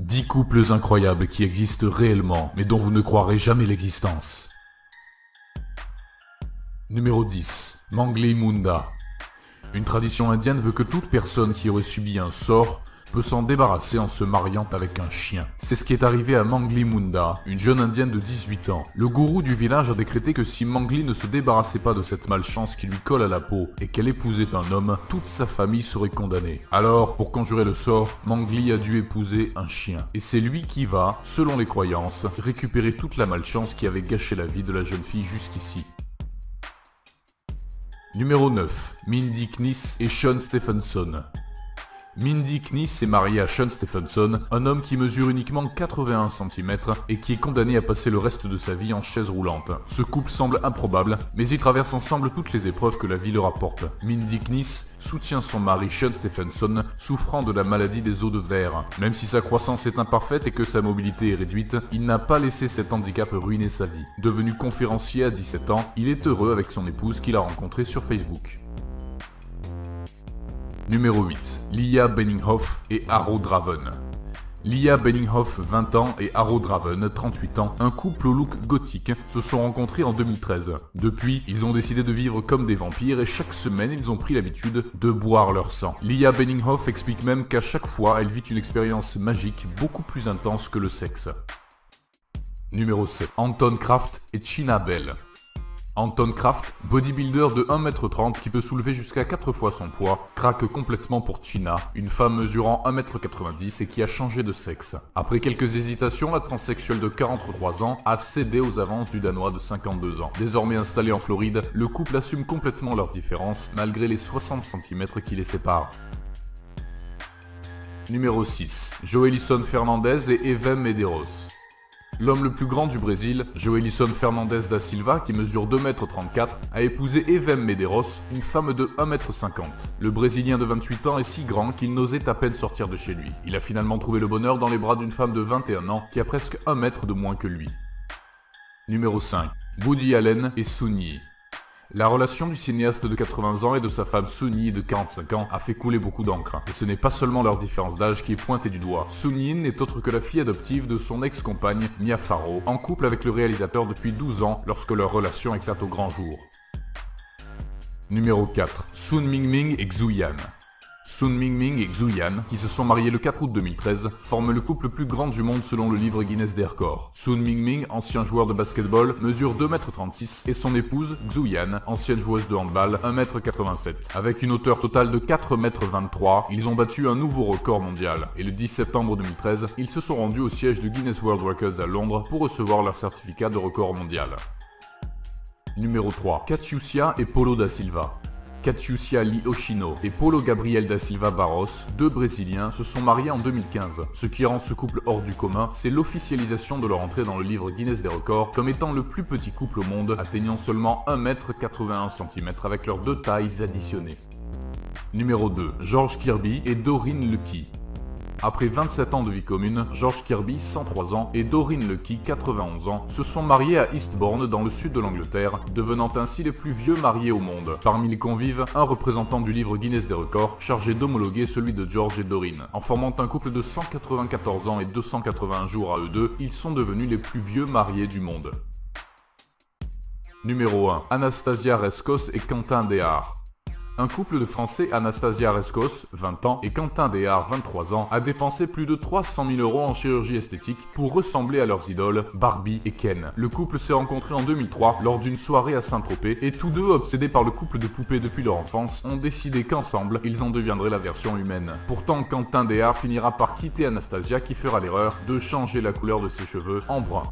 10 couples incroyables qui existent réellement, mais dont vous ne croirez jamais l'existence. Numéro 10. Mangli Munda. Une tradition indienne veut que toute personne qui aurait subi un sort peut s'en débarrasser en se mariant avec un chien. C'est ce qui est arrivé à Mangli Munda, une jeune indienne de 18 ans. Le gourou du village a décrété que si Mangli ne se débarrassait pas de cette malchance qui lui colle à la peau et qu'elle épousait un homme, toute sa famille serait condamnée. Alors, pour conjurer le sort, Mangli a dû épouser un chien. Et c'est lui qui va, selon les croyances, récupérer toute la malchance qui avait gâché la vie de la jeune fille jusqu'ici. Numéro 9. Mindy Kniss et Sean Stephenson. Mindy Kniss est mariée à Sean Stephenson, un homme qui mesure uniquement 81 cm et qui est condamné à passer le reste de sa vie en chaise roulante. Ce couple semble improbable, mais ils traversent ensemble toutes les épreuves que la vie leur apporte. Mindy Kniss soutient son mari Sean Stephenson, souffrant de la maladie des os de verre. Même si sa croissance est imparfaite et que sa mobilité est réduite, il n'a pas laissé cet handicap ruiner sa vie. Devenu conférencier à 17 ans, il est heureux avec son épouse qu'il a rencontrée sur Facebook. Numéro 8. Leah Benninghoff et Aro Draven. Leah Benninghoff, 20 ans, et Aro Draven, 38 ans, un couple au look gothique, se sont rencontrés en 2013. Depuis, ils ont décidé de vivre comme des vampires et chaque semaine, ils ont pris l'habitude de boire leur sang. Leah Benninghoff explique même qu'à chaque fois, elle vit une expérience magique beaucoup plus intense que le sexe. Numéro 7. Anton Kraft et China Bell. Anton Kraft, bodybuilder de 1m30 qui peut soulever jusqu'à 4 fois son poids, craque complètement pour China, une femme mesurant 1m90 et qui a changé de sexe. Après quelques hésitations, la transsexuelle de 43 ans a cédé aux avances du Danois de 52 ans. Désormais installé en Floride, le couple assume complètement leurs différences malgré les 60 cm qui les séparent. Numéro 6. Joelison Fernandez et Evem Medeiros. L'homme le plus grand du Brésil, Joelison Fernandez da Silva, qui mesure 2m34, a épousé Evem Medeiros, une femme de 1m50. Le Brésilien de 28 ans est si grand qu'il n'osait à peine sortir de chez lui. Il a finalement trouvé le bonheur dans les bras d'une femme de 21 ans qui a presque 1 mètre de moins que lui. Numéro 5. Woody Allen et Sun Yi. La relation du cinéaste de 80 ans et de sa femme Sun Yi de 45 ans a fait couler beaucoup d'encre. Et ce n'est pas seulement leur différence d'âge qui est pointée du doigt. Sun Yi n'est autre que la fille adoptive de son ex-compagne Mia Farrow, en couple avec le réalisateur depuis 12 ans lorsque leur relation éclate au grand jour. Numéro 4. Sun Mingming et Xu Yan. Sun Mingming et Xu Yan, qui se sont mariés le 4 août 2013, forment le couple le plus grand du monde selon le livre Guinness des records. Sun Mingming, ancien joueur de basketball, mesure 2m36 et son épouse, Xu Yan, ancienne joueuse de handball, 1m87. Avec une hauteur totale de 4m23, ils ont battu un nouveau record mondial. Et le 10 septembre 2013, ils se sont rendus au siège de Guinness World Records à Londres pour recevoir leur certificat de record mondial. Numéro 3. Catiucia et Paulo da Silva. Catiucia Lee Oshino et Paulo Gabriel da Silva Barros, deux Brésiliens, se sont mariés en 2015. Ce qui rend ce couple hors du commun, c'est l'officialisation de leur entrée dans le livre Guinness des records comme étant le plus petit couple au monde, atteignant seulement 1m81 cm avec leurs deux tailles additionnées. Numéro 2. George Kirby et Doreen Lucky. Après 27 ans de vie commune, George Kirby, 103 ans, et Doreen Lucky, 91 ans, se sont mariés à Eastbourne dans le sud de l'Angleterre, devenant ainsi les plus vieux mariés au monde. Parmi les convives, un représentant du livre Guinness des records, chargé d'homologuer celui de George et Doreen. En formant un couple de 194 ans et 281 jours à eux deux, ils sont devenus les plus vieux mariés du monde. Numéro 1. Anastasia Rescos et Quentin Déard. Un couple de Français, Anastasia Rescos, 20 ans, et Quentin Déard, 23 ans, a dépensé plus de 300 000 € en chirurgie esthétique pour ressembler à leurs idoles, Barbie et Ken. Le couple s'est rencontré en 2003 lors d'une soirée à Saint-Tropez, et tous deux, obsédés par le couple de poupées depuis leur enfance, ont décidé qu'ensemble, ils en deviendraient la version humaine. Pourtant, Quentin Déard finira par quitter Anastasia qui fera l'erreur de changer la couleur de ses cheveux en brun.